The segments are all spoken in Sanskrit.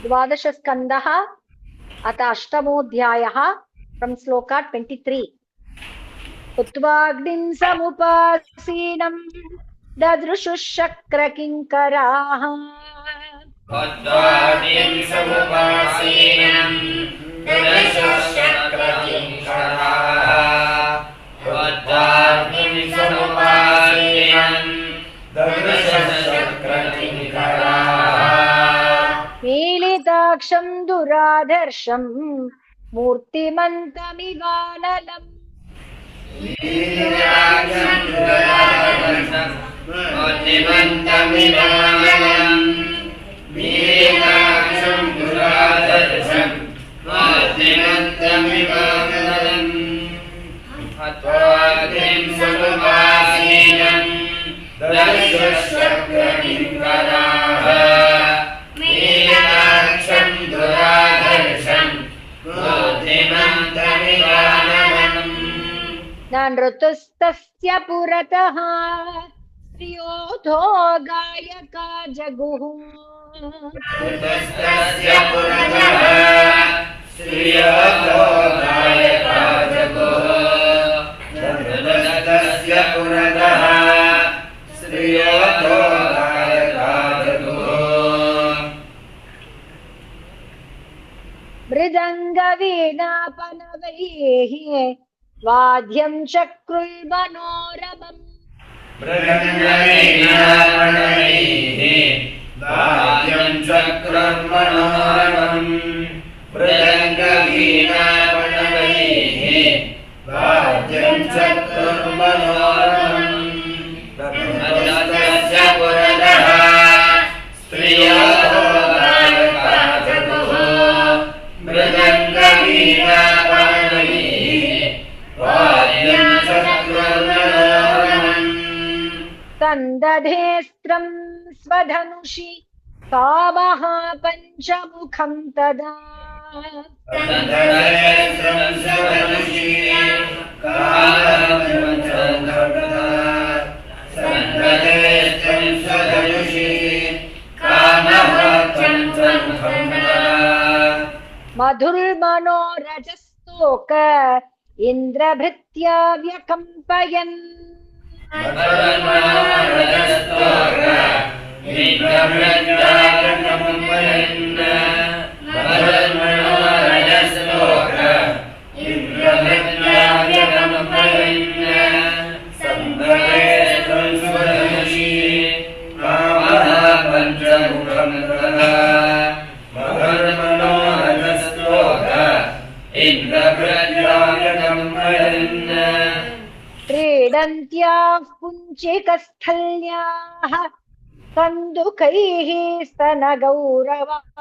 द्वादश स्कंदः अथ अष्टमोऽध्यायः फ्रॉम श्लोका 23 उत्वाग्निं समुपासीनं ददृशुः शक्रकिङ्कराः उत्वाग्निं समुपासीनं ददृशुः शक्रकिङ्कराः उत्वाग्निं समुपासीनं ददृशुः शक्रकिङ्कराः मीलिताक्षं दुराधर्षं मूर्तिमन्तमिवानलम् न नृतुस्तस्य पुरतः स्त्रियोधो गायका जगुः मृदङ्गवीणापनवैः वाद्यं चक्रुल्मनोरमम् तन्दधेस्त्रं स्वधनुषि कामः पञ्चमुखं तदा मधुर्मनोरजस्तोक इन्द्रभृत्या व्यकम्पयन् क्रीडन्त्याः पुञ्चिकस्थल्याः कन्दुकैः स्तनगौरवात्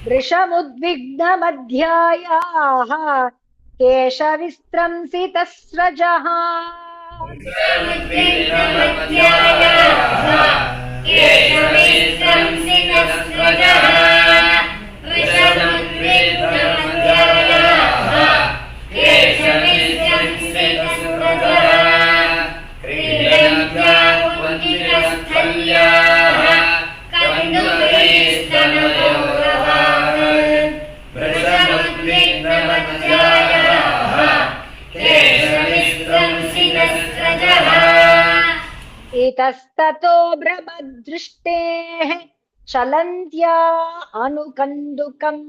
वृषमुद्विग्नमध्यायाः केशविस्रंसितस्रजः इतस्ततो भ्रमदृष्टेः चलन्त्या अनुकन्दुकम्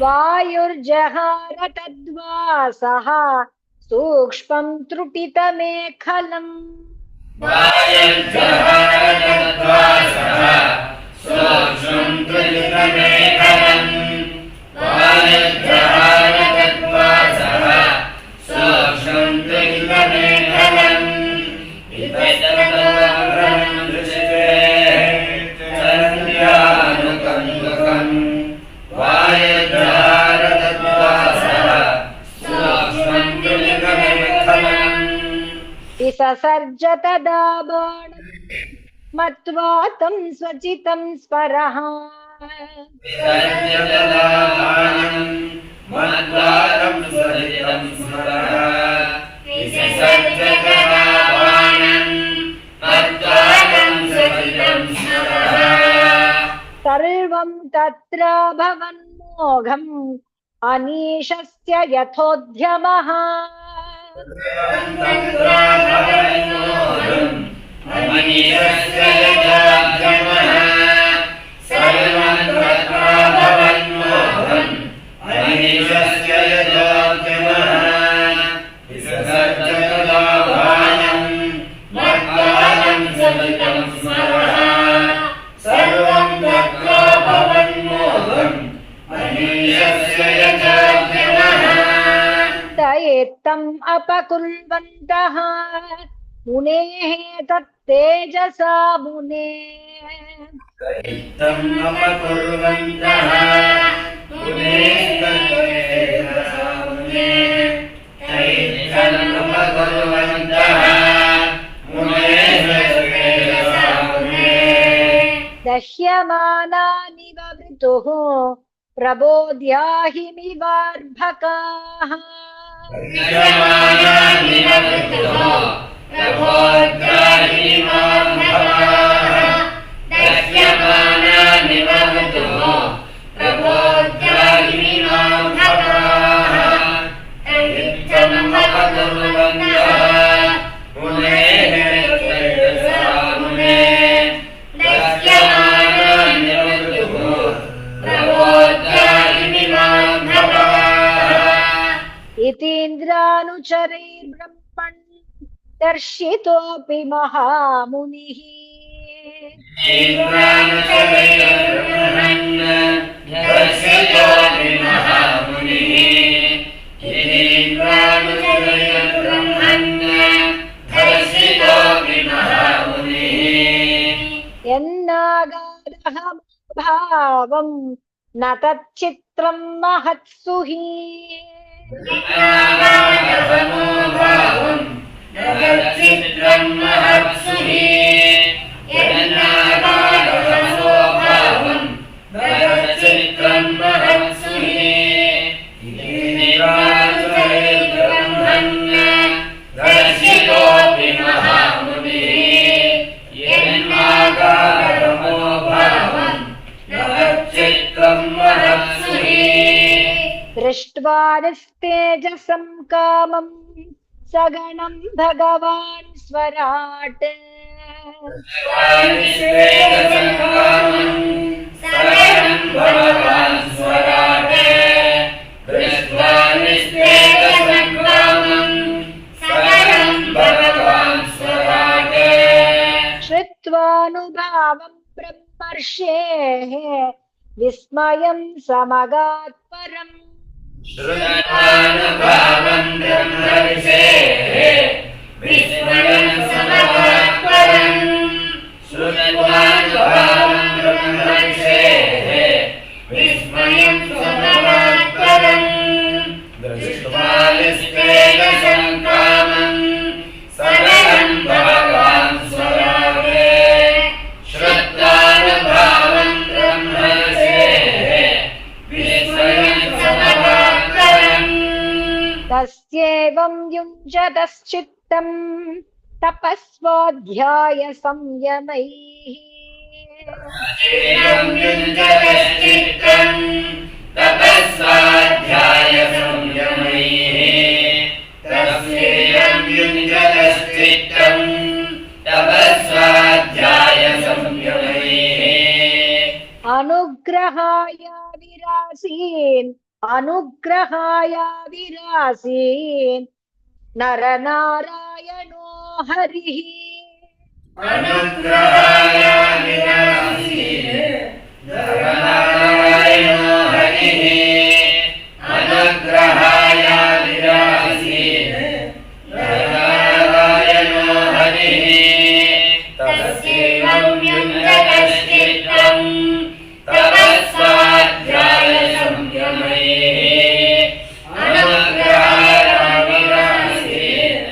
वायुर्जहार तद्वासः सूक्ष्मं त्रुटितमेखलम् विसर्ज तदा बाणम् मत्वा तं स्वचितं स्मरः सर्वं तत्र भवन्मोघम् अनीशस्य यथोद्यमः तम् अपकुर्वन्तः मुनेः तत्तेजसा मुने दह्यमानानि ववृतुः प्रबोध्याहिमिवार्भकाः इतीन्द्रानुचरैर्ब्रह्मन् दर्शितोऽपि महामुनिः यन्नागादहमभावं न तच्चित्रं महत्सु हि दृष्ट्वा निस्तेजसं कामं सगणं भगवान् स्वराट् श्रुत्वानुभावं ब्रह्मर्षेः विस्मयं समगात् परम् श्रुत्वानुभावं ब्रह्मर्षेः विस्मयं समगात् परम् श्रुत्वानुभावं ब्रह्मर्षेः विस्मयं समगात् परम् दृष्ट्वा निस्तेजसं कामं सगणं भगवान् स्वराटे श्रुत्वानुभावं ब्रह्मर्षेः विस्मयं समगात् परम् तस्यैवं युञ्जतश्चित्तं तपस्वाध्याय संयमैः एवं युञ्जतश्चित्तं तपस्वाध्याय संयमैः तस्यैवं युञ्जतश्चित्तं तपस्वाध्याय संयमैः अनुग्रहाय विरासीन् नरनारायणो हरिः अनुग्रहाय विरासीन् नरनारायणो हरिः अनुग्रहाय विरासीन् नरनारायणो हरिः तस्यैवं युञ्जतश्चित्तं तपस्वाध्याय संयमैः अनुग्रहाय विरासीन्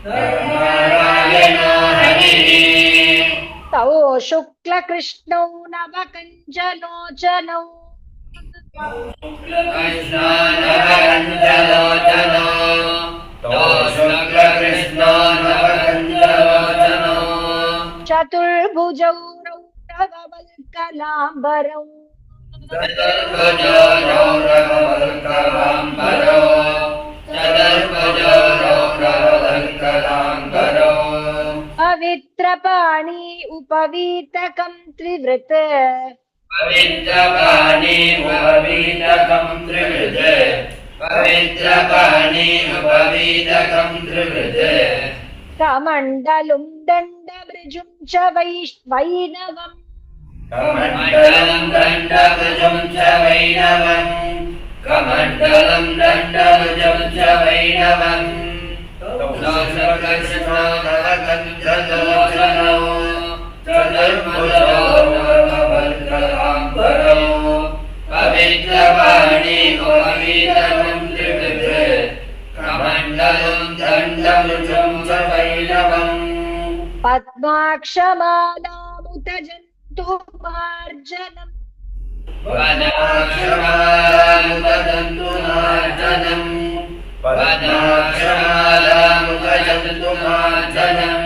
नरनारायणो तौ शुक्लकृष्णौ नवकञ्जलोचनौ कृष्णानवकञ्जलोचनो तौ शुक्लकृष्णो नवकञ्जलोचनो चतुर्भुजौ रौरववल्कलाम्बरौ चतुर्भुजो रौरववल्कलाम्बरो चतुर्भुजो रौरववल्कलाम्बरो पवित्रपाणि उपवीतकं त्रिवृत् पवित्रपाणि उपवीतकं त्रिवृत् पवित्रपाणि उपवीतकं त्रिवृत् कमण्डलुं दण्डमृजुं च वैष्णवम् कमण्डलं दण्डभुजं च वैणवम् कमण्डलं दण्डभुजं च वैणवम् कृष्णो नवकञ्जलोचनो चतुर्भुजो नवकलाम्बरो पवित्रपाणि उपवीतकं त्रिवृत् कमण्डलं दण्डभुजं च वैणवम् पद्माक्षमालामुतजन्तुमार्जनम् पदाक्षमालामुपजन्तुमार्जनम् पदाक्षमालामुपजन्तुमार्जनम्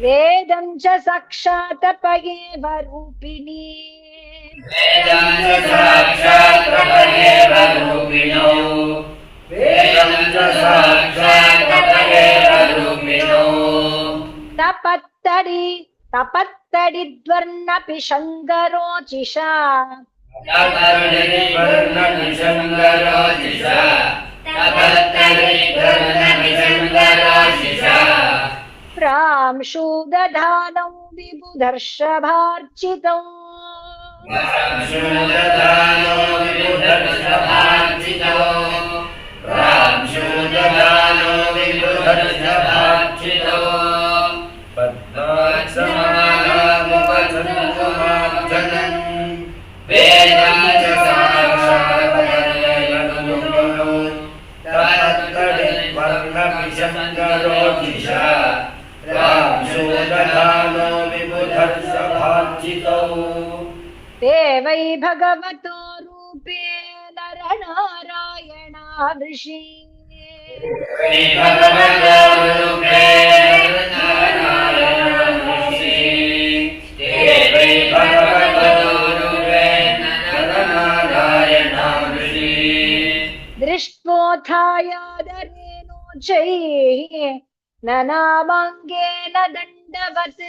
वेदं च साक्षात् पयेव रूपिणी वेदं च साक्षात् तपयेव रूपिणो वेदं च साक्षात् तपयेव रूपिणो तपत्तडिद्वर्णपि शङ्करोचिषा तपत्तडिद्वर्णपिशङ्करोचिषा तपत्तडिद्वर्णपिशङ्करोचिषा प्रांशुदधानौ विबुधर्षभार्चितौ प्रांशुदधानो विबुधर्षभार्चितो प्रांशुदधानो विबुधर्षभार्चितो पद्माक्षमालामुपजन्तुमार्जनम् वेदं च साक्षात् तपयेव तपत्तडिद्वर्णपिशङ्करोचिषा प्रांशुदधानो विबुधर्षभार्चितौ ते वै भगवतो रूपे नरनारायणा ऋषि भगवतो रूपे नरनारायणऋषि ते वै भगवतो रूपे नरनारायणऋषि दृष्ट्वोत्थायादरेणोच्चैः ननामाङ्गेन दण्डवत्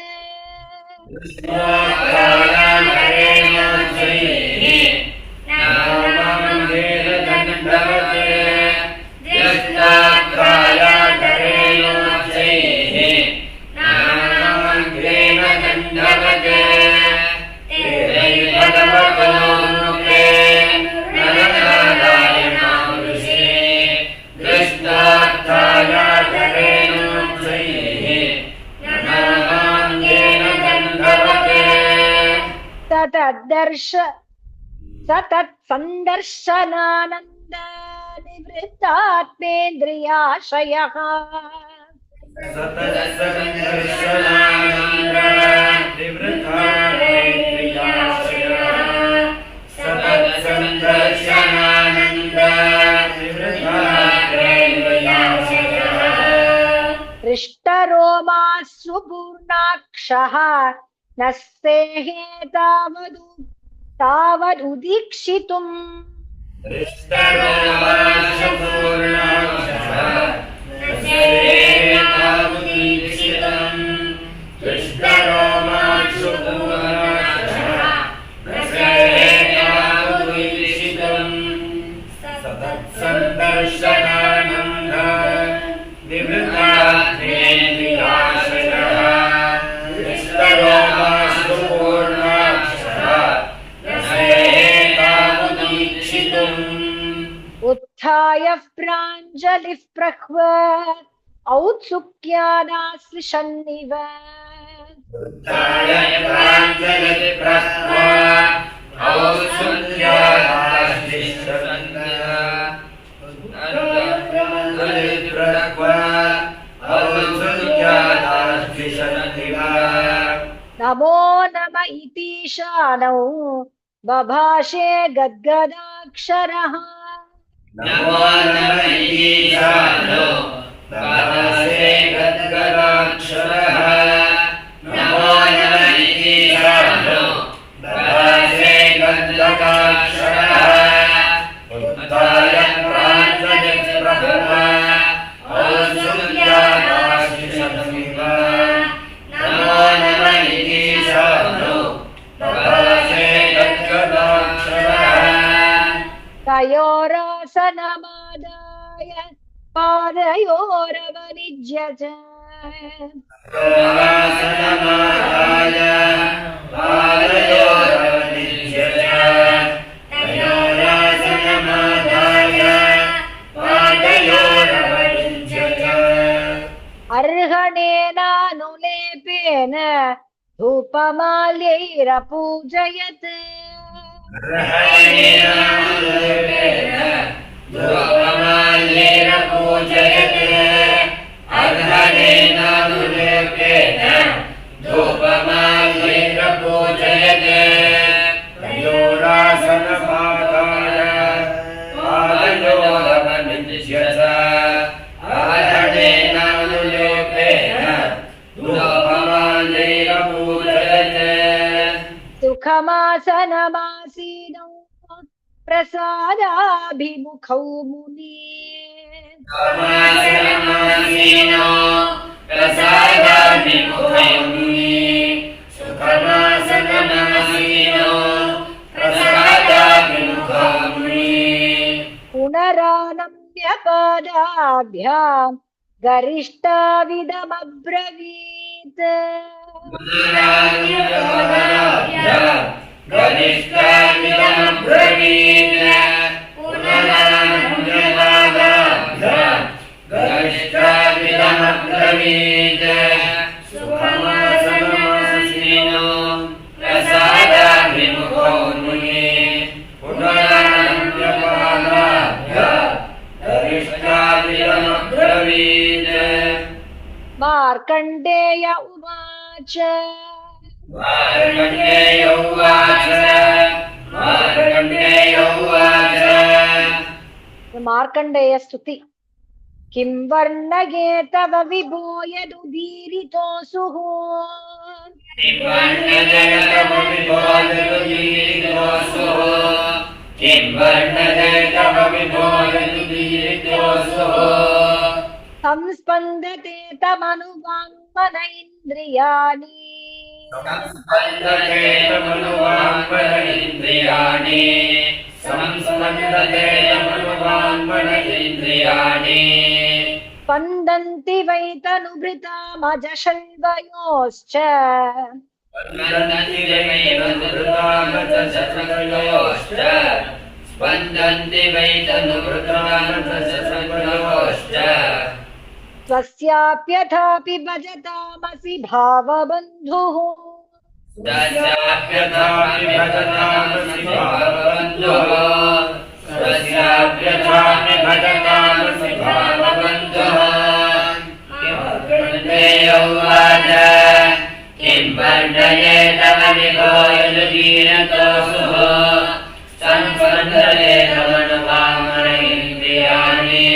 सतत्सन्दर्शनानन्द निवृत्तात्मेन्द्रियाशयः हृष्टरोमासु पूर्णाक्षः न सेहे तावदुदीक्षितुम् उत्थाय प्राञ्जलिः प्रह्व औत्सुक्यादाश्लिषन्निव नमो नम इतीशानौ बभाषे गद्गदाक्षरः नमो नमः ईशानो बभाषे गद्गदाक्षरः नमो नमः ईशानो बभाषे गद्गदाक्षरः उत्थाय प्राञ्जलिप्रभुः औसुर्यादाशिषमिव नमो नमः ईशानो बभाषे गद्गदाक्षरः तयोरासनमादाय पादयोरवनिज्य च योगासनमादाय पादयोरवनिज्य च योगासनमादाय पादयोरवनिज्य च अर्हणेनानुलेपेन धूपमाल्यैरपूजयत् अर्हणेनानुलेपेन धूपमाल्येन पूजयते अर्हणेनानुलेपेन धूपमाल्येन पूजयते तयोरासनमादाय पादयोरवनिज्य च अर्हणेनानुलेपेन धूपमाल्येन पूजयते सुखमासनमासीनौ प्रसादाभिमुखौ मुनि सुखमासनमासीनो प्रसादाभिमुखौ मुनि सुखमासनमासीनो प्रसादाभिमुखौ मुनि पुनरानम्य पादाभ्याम् गरिष्ठाविदमब्रवीत् गरिष्ठाविदमब्रवीत् सुखमासनमासीनो प्रसादाभिमुखौ मुनि पुनरानम्यपादाभ्याम् गरिष्ठाविदमब्रवीत् मार्कण्डेय उवाच मार्कण्डेय उवाच मार्कण्डेय उवाच मार्कण्डेय स्तुति किं वर्णये तव विभो यदुदीरितोऽसुः किं वर्णये तव विभो यदुदीरितोऽसुः किं वर्णये तव विभो यदुदीरितोऽसुः संस्पन्दते तमनुवाङ्मन इन्द्रियाणि संस्पन्दते तमनुवाङ्मन इन्द्रियाणि संस्पन्दते तमनुवाङ्मन इन्द्रियाणि स्पन्दन्ति वै तनुभृतामजशल्वयोश्च स्पन्दन्ति वै तनुभृतामजशल्वयोश्च स्पन्दन्ति वै तनुभृतामजशल्वयोश्च स्वस्याप्यथापि भजतामसि भावबन्धुः स्वस्याप्यथापि भजतामसि भावबन्धुः स्वस्याप्यथापि भजतामसि भावबन्धुः मार्कण्डेय उवाच किं वर्णये तव विभो यदुदीरितोऽसुः संस्पन्दते तमनुवाङ्मन इन्द्रियाणि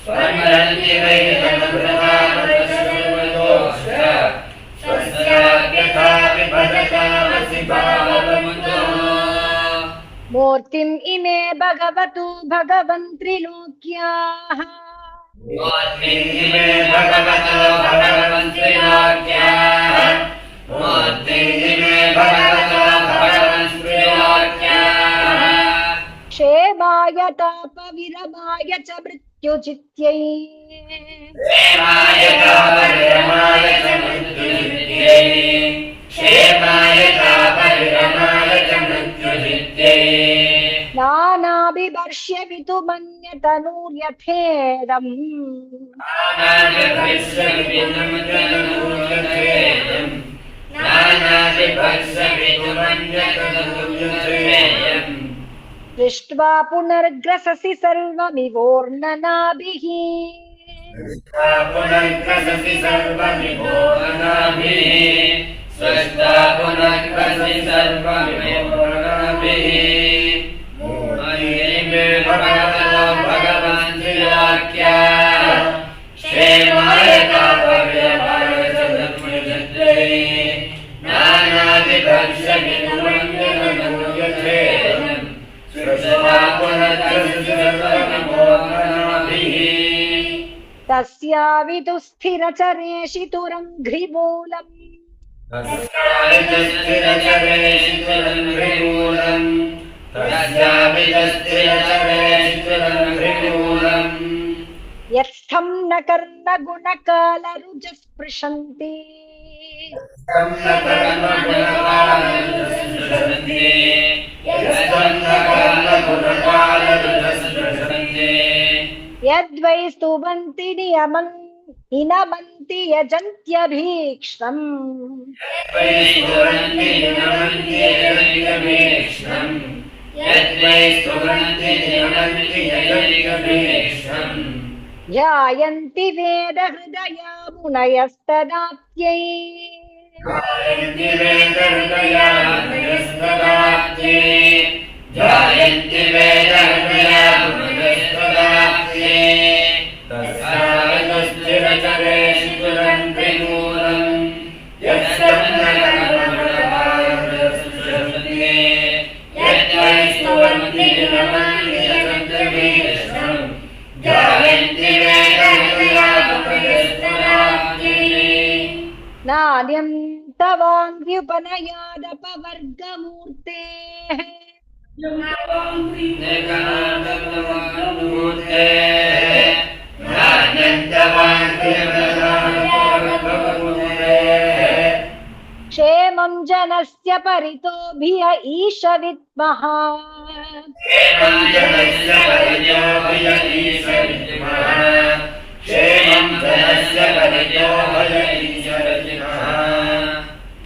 स्पन्दन्ति वै तनुभृतामजशल्वयोश्च स्वस्याप्यथापि भजतामसि भावबन्धुः मूर्तिम् इमे भगवतु भगवन्त्रिलोक्याः मूर्तिमे भगवतो भगवन्त्रिलोक्याः मूर्तिमे भगवतो भगवन्त्रिलोक्याः क्षेमाय तापविरमाय च मृत्युचित्यै क्षेमाय तापविरमाय च मृत्युचित्यै क्षेमाय तापविरमाय च मृत्युचित्यै नानाभिवर्ष्य वितुमन्यतनूर्यथेदम् दृष्ट्वा पुनर्ग्रससि सर्वमिवोर्ननाभिः पुनर्ग्रससि सर्वमिवोर्ननाभिः स्रष्टा सर्वमिमोर्णाभिः मयिमे भगवतो भगवान् त्रिलोक्या क्षेमाय तापविरमाय च धर्मजत्यै नानाविभक्ष्यमिदमन्यनमनुयथेयम् सृष्ट्वा पुनर्जन्मसर्वमिमोर्णाभिः तस्यावितु स्थिरचरेशितुरङ्घ्रिमूलम् यत्स्थं न कर्मगुणकालरुजः स्पृशन्ति यद्वै स्तुवन्ति नियमं हिनमन्ति यजन्त्यभीक्ष्णम् ध्यायन्ति वेद हृदया मुनयस्तदात्यै ध्यायन्ति वेदहृदयामुनयस्तदात्यै तस्यावितुस्थिरचरेशितुरङ्घ्रिमूलम् यद्वै स्तुवन्ति नियमन्ति यजन्त्यभीक्ष्णम् ध्यायन्ति वेदहृदयामुनयस्तदात्यै नान्यं तवाङ्ग्युपनयादपवर्गमूर्तेः क्षेमं जनस्य परितोभिय ईशविद्मः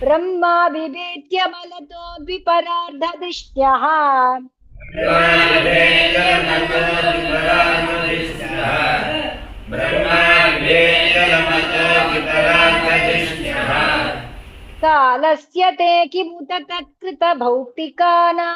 ब्रह्मा विवेद्य मलतो विपरार्धदृष्ट्यः कालस्य ते किमुत तत्कृतभौतिकानां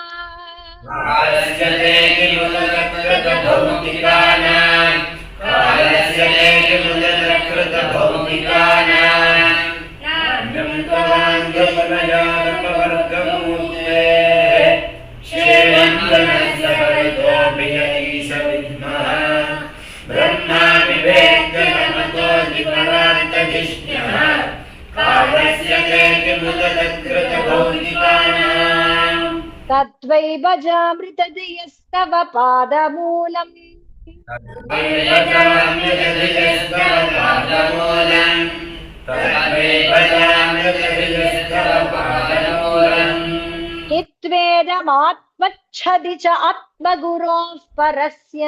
ब्रह्मा विवेद्य मतो विपरार्धदृष्ट्यः कालस्य ते किमुत तत्कृतभौतिकानां तद्वै भजामृतधियस्तव पादमूलम् हित्वेदमात्मच्छदि च आत्मगुरोः परस्य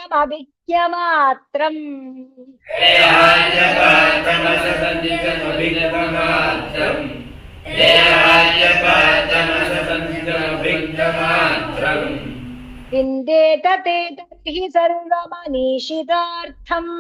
देहाद्यपार्थमसदन्त्यमभिज्ञमात्रम् विन्देत ते तर्हि सर्वमनीषितार्थम्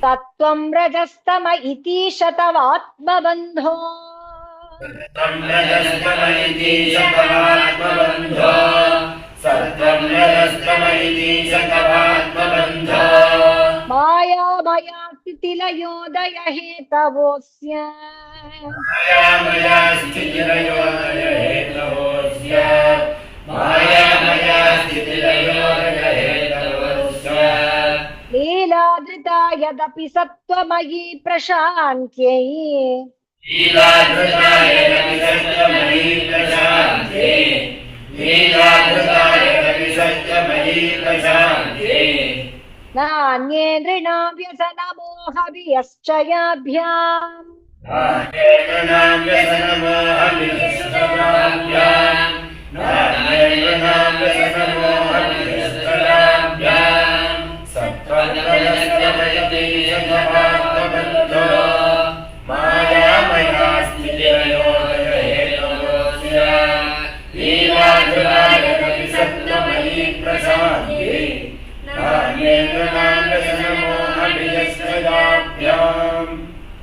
तत्त्वं रजस्तम इति शतवात्मबन्धो मायामया स्थितिलयोदय हेतवोऽस्य लीलाधृता यदपि सत्त्वमयी प्रशान्त्यै नान्ये नृणां व्यसनमोहवियश्चयाभ्याम्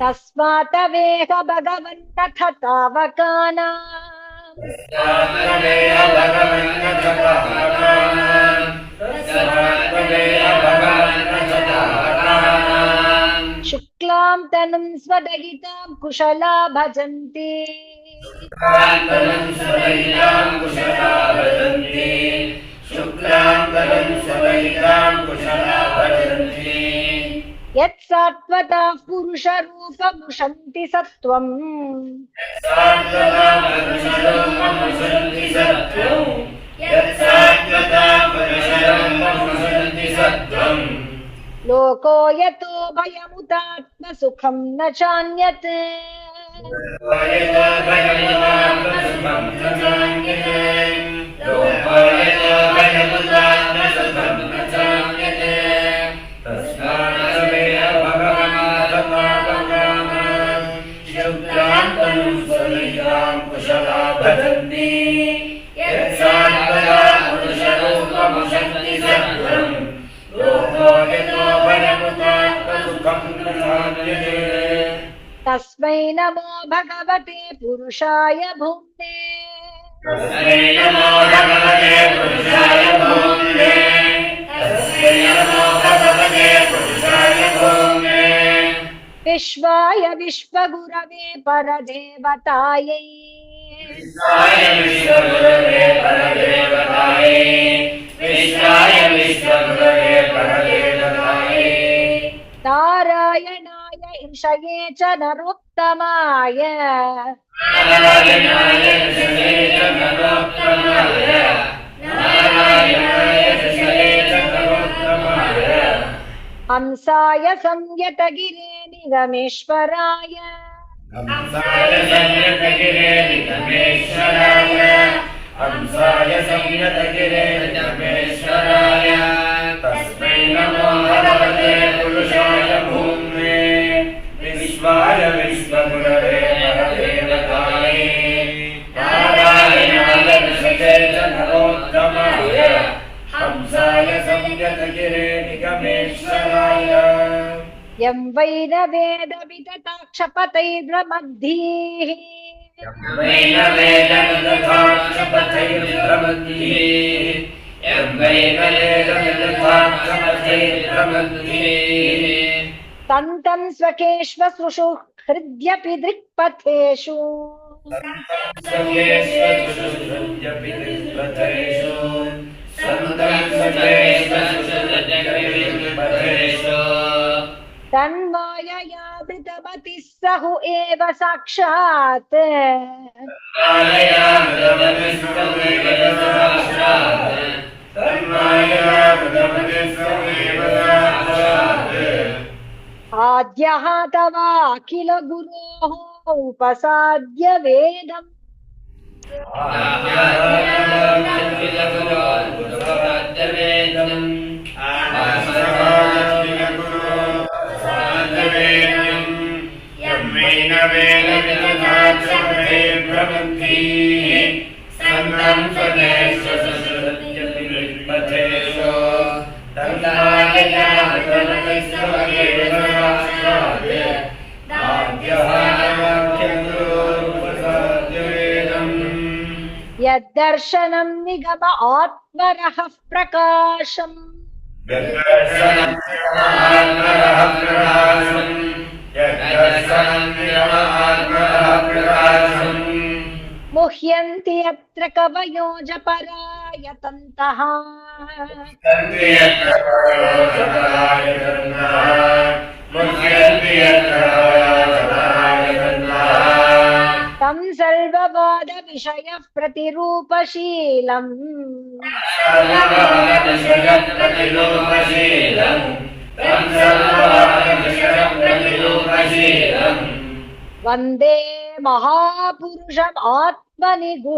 तस्मात् वेह भगवन्न तावकानाम् शुक्लां तनुं स्वदयितां कुशला भजन्ति यत्सात्वतः पुरुषरूपमुशन्ति सत्त्वम् लोको यतो भयमुतात्मसुखं न चान्यत् तस्मै नमो भगवते पुरुषाय भूम्ने विश्वाय विश्वगुरवे परदेवतायै नारायणाय ईशये च नरोत्तमाय हंसाय संयतगिरे निगमेश्वराय तस्मै नमो भगवते पुरुषाय भूम्ने विश्वाय विश्वगुरवे परदेवतायै नारायणाय ईशये च नरोत्तमाय हंसाय संयतगिरे निगमेश्वराय यं वै न वेद विदताक्षपतैर्ब्रह्मद्भिः तन्तं स्वकेष्वसृषु हृद्यपि दृक्पथेषु तन्माययामृतमतिः सहु एव साक्षात् आद्यः तवाखिल गुरोः उपसाद्य वेदम् यद्दर्शनं निगम आत्मरः प्रकाशम् मुह्यन्ति यत्र कवयो जपरायतन्तः तं सर्ववादविषयः प्रतिरूपशीलम् वन्दे महापुरुषम् आत्मनिगूढबोधम्